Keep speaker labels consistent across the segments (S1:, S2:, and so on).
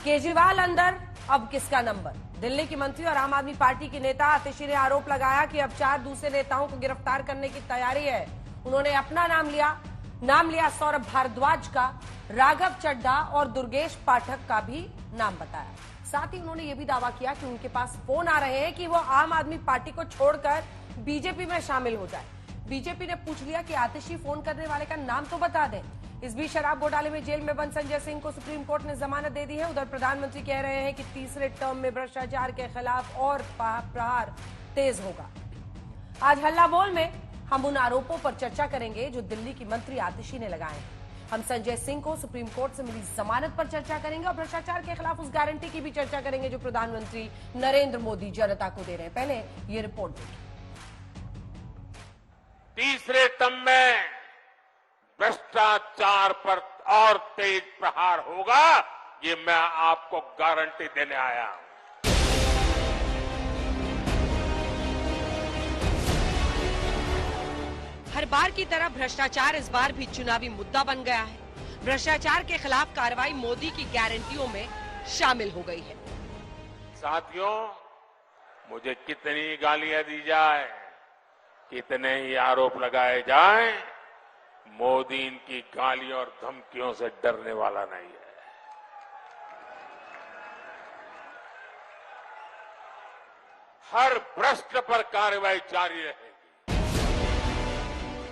S1: केजरीवाल अंदर, अब किसका नंबर? दिल्ली की मंत्री और आम आदमी पार्टी की नेता आतिशी ने आरोप लगाया कि अब 4 दूसरे नेताओं को गिरफ्तार करने की तैयारी है। उन्होंने अपना नाम लिया सौरभ भारद्वाज का, राघव चड्ढा और दुर्गेश पाठक का भी नाम बताया। साथ ही उन्होंने यह भी दावा किया कि उनके पास फोन आ रहे हैं कि वो आम आदमी पार्टी को छोड़कर बीजेपी में शामिल हो जाए। बीजेपी ने पूछ लिया कि आतिशी फोन करने वाले का नाम तो बता दें। इस बीच शराब घोटाले में जेल में बंद संजय सिंह को सुप्रीम कोर्ट ने जमानत दे दी है। उधर प्रधानमंत्री कह रहे हैं कि तीसरे टर्म में भ्रष्टाचार के खिलाफ और प्रहार तेज होगा। आज हल्ला बोल में हम उन आरोपों पर चर्चा करेंगे जो दिल्ली की मंत्री आतिशी ने लगाए हैं। हम संजय सिंह को सुप्रीम कोर्ट से मिली जमानत पर चर्चा करेंगे और भ्रष्टाचार के खिलाफ उस गारंटी की भी चर्चा करेंगे जो प्रधानमंत्री नरेंद्र मोदी जनता को दे रहे हैं। पहले ये रिपोर्ट देखिए।
S2: तीसरे टर्म में भ्रष्टाचार पर और तेज प्रहार होगा, ये मैं आपको गारंटी देने आया हूं।
S1: हर बार की तरह भ्रष्टाचार इस बार भी चुनावी मुद्दा बन गया है। भ्रष्टाचार के खिलाफ कार्रवाई मोदी की गारंटियों में शामिल हो गई है।
S2: साथियों, मुझे कितनी गालियां दी जाए, कितने ही आरोप लगाए जाए, मोदी इनकी गालियों और धमकियों से डरने वाला नहीं है। हर भ्रष्ट पर कार्रवाई जारी रहेगी।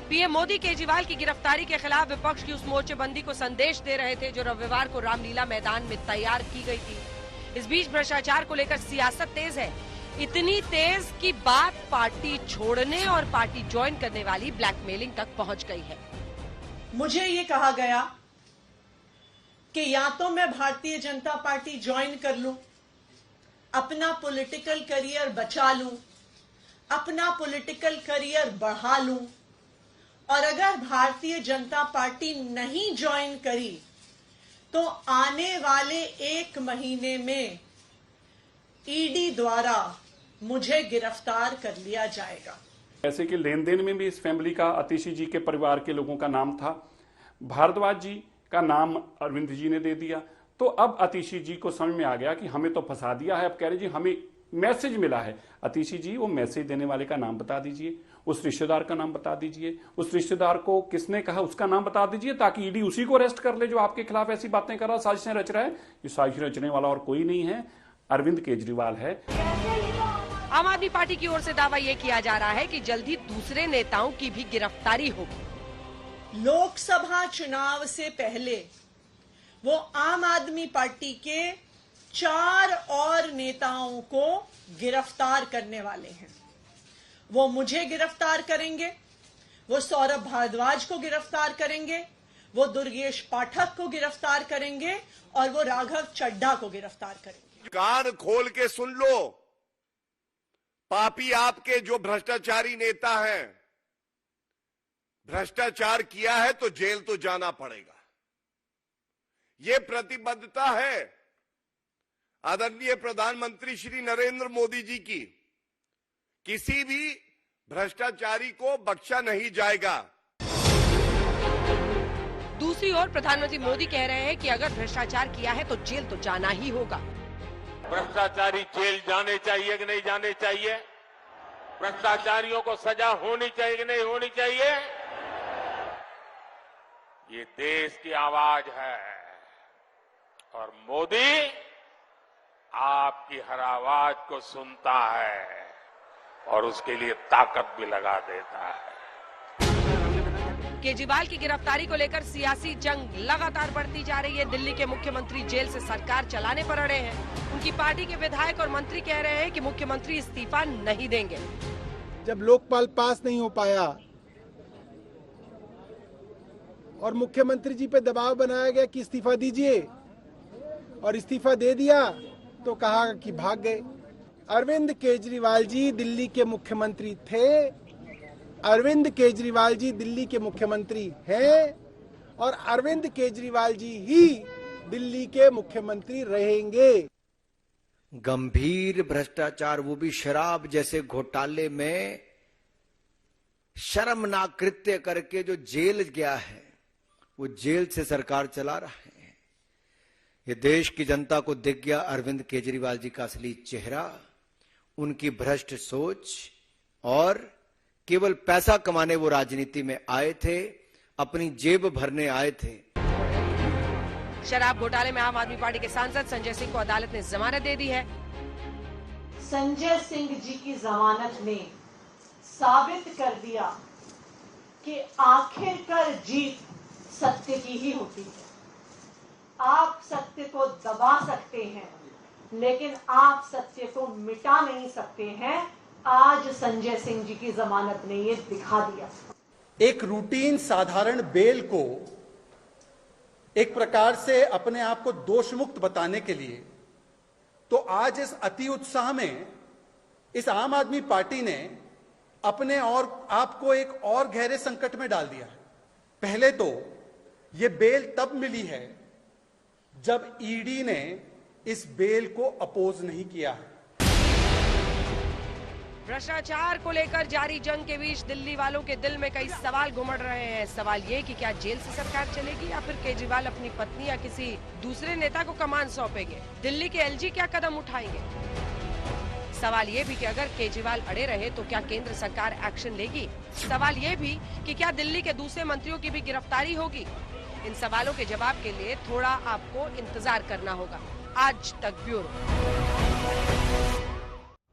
S1: पीएम मोदी केजरीवाल की गिरफ्तारी के खिलाफ विपक्ष की उस मोर्चेबंदी को संदेश दे रहे थे जो रविवार को रामलीला मैदान में तैयार की गई थी। इस बीच भ्रष्टाचार को लेकर सियासत तेज है, इतनी तेज कि बात पार्टी छोड़ने और पार्टी ज्वाइन करने वाली ब्लैकमेलिंग तक पहुंच गई है।
S3: मुझे ये कहा गया कि या तो मैं भारतीय जनता पार्टी ज्वाइन कर लूं, अपना पॉलिटिकल करियर बचा लूं, अपना पॉलिटिकल करियर बढ़ा लूं, और अगर भारतीय जनता पार्टी नहीं ज्वाइन करी तो आने वाले 1 महीने में ईडी द्वारा मुझे गिरफ्तार कर लिया जाएगा।
S4: ऐसे कि लेन देन में भी इस फैमिली का, आतिशी जी के परिवार के लोगों का नाम था। भारद्वाज जी का नाम अरविंद जी ने दे दिया। तो अब आतिशी जी को समझ में आ गया कि हमें तो फंसा दिया है। अब कह रहे जी हमें मैसेज मिला है। आतिशी जी, वो मैसेज देने वाले का नाम बता दीजिए, उस रिश्तेदार का नाम बता दीजिए, उस रिश्तेदार को किसने कहा उसका नाम बता दीजिए, ताकि ईडी उसी को अरेस्ट कर ले जो आपके खिलाफ ऐसी बातें कर रहा, साजिशें रच रहा है। ये साजिश रचने वाला और कोई नहीं है, अरविंद केजरीवाल है।
S1: आम आदमी पार्टी की ओर से दावा यह किया जा रहा है कि जल्द ही दूसरे नेताओं की भी गिरफ्तारी होगी।
S3: लोकसभा चुनाव से पहले वो आम आदमी पार्टी के 4 और नेताओं को गिरफ्तार करने वाले हैं। वो मुझे गिरफ्तार करेंगे, वो सौरभ भारद्वाज को गिरफ्तार करेंगे, वो दुर्गेश पाठक को गिरफ्तार करेंगे और वो राघव चड्ढा को गिरफ्तार करेंगे।
S5: कान खोल के सुन लो, पापी आपके जो भ्रष्टाचारी नेता हैं, भ्रष्टाचार किया है तो जेल तो जाना पड़ेगा। ये प्रतिबद्धता है आदरणीय प्रधानमंत्री श्री नरेंद्र मोदी जी की। किसी भी भ्रष्टाचारी को बख्शा नहीं जाएगा।
S1: दूसरी ओर प्रधानमंत्री मोदी कह रहे हैं कि अगर भ्रष्टाचार किया है तो जेल तो जाना ही होगा।
S2: भ्रष्टाचारी जेल जाने चाहिए कि नहीं जाने चाहिए? भ्रष्टाचारियों को सजा होनी चाहिए कि नहीं होनी चाहिए? ये देश की आवाज है और मोदी आपकी हर आवाज को सुनता है और उसके लिए ताकत भी लगा देता है।
S1: केजरीवाल की गिरफ्तारी को लेकर सियासी जंग लगातार बढ़ती जा रही है। दिल्ली के मुख्यमंत्री जेल से सरकार चलाने पर अड़े हैं। उनकी पार्टी के विधायक और मंत्री कह रहे हैं कि मुख्यमंत्री इस्तीफा नहीं देंगे।
S6: जब लोकपाल पास नहीं हो पाया और मुख्यमंत्री जी पे दबाव बनाया गया कि इस्तीफा दीजिए, और इस्तीफा दे दिया तो कहा कि भाग गए। अरविंद केजरीवाल जी दिल्ली के मुख्यमंत्री थे, अरविंद केजरीवाल जी दिल्ली के मुख्यमंत्री हैं और अरविंद केजरीवाल जी ही दिल्ली के मुख्यमंत्री रहेंगे।
S7: गंभीर भ्रष्टाचार, वो भी शराब जैसे घोटाले में शर्मनाक कृत्य करके जो जेल गया है, वो जेल से सरकार चला रहा है। ये देश की जनता को दिख गया अरविंद केजरीवाल जी का असली चेहरा, उनकी भ्रष्ट सोच, और केवल पैसा कमाने वो राजनीति में आए थे, अपनी जेब भरने आए थे।
S1: शराब घोटाले में आम आदमी पार्टी के सांसद संजय सिंह को अदालत ने जमानत दे दी है।
S3: संजय सिंह जी की जमानत ने साबित कर दिया कि आखिरकार जीत सत्य की ही होती है। आप सत्य को दबा सकते हैं, लेकिन आप सत्य को मिटा नहीं सकते हैं। आज संजय सिंह जी की जमानत ने ये दिखा दिया।
S8: एक रूटीन साधारण बेल को एक प्रकार से अपने आप को दोषमुक्त बताने के लिए, तो आज इस अति उत्साह में इस आम आदमी पार्टी ने अपने और आपको एक और गहरे संकट में डाल दिया है। पहले तो ये बेल तब मिली है जब ईडी ने इस बेल को अपोज नहीं किया है।
S1: भ्रष्टाचार को लेकर जारी जंग के बीच दिल्ली वालों के दिल में कई सवाल घुमड़ रहे हैं। सवाल ये कि क्या जेल से सरकार चलेगी या फिर केजरीवाल अपनी पत्नी या किसी दूसरे नेता को कमान सौंपेंगे? दिल्ली के एलजी क्या कदम उठाएंगे? सवाल ये भी कि अगर केजरीवाल अड़े रहे तो क्या केंद्र सरकार एक्शन लेगी? सवाल ये भी कि क्या दिल्ली के दूसरे मंत्रियों की भी गिरफ्तारी होगी? इन सवालों के जवाब के लिए थोड़ा आपको इंतजार करना होगा। आज तक ब्यूरो।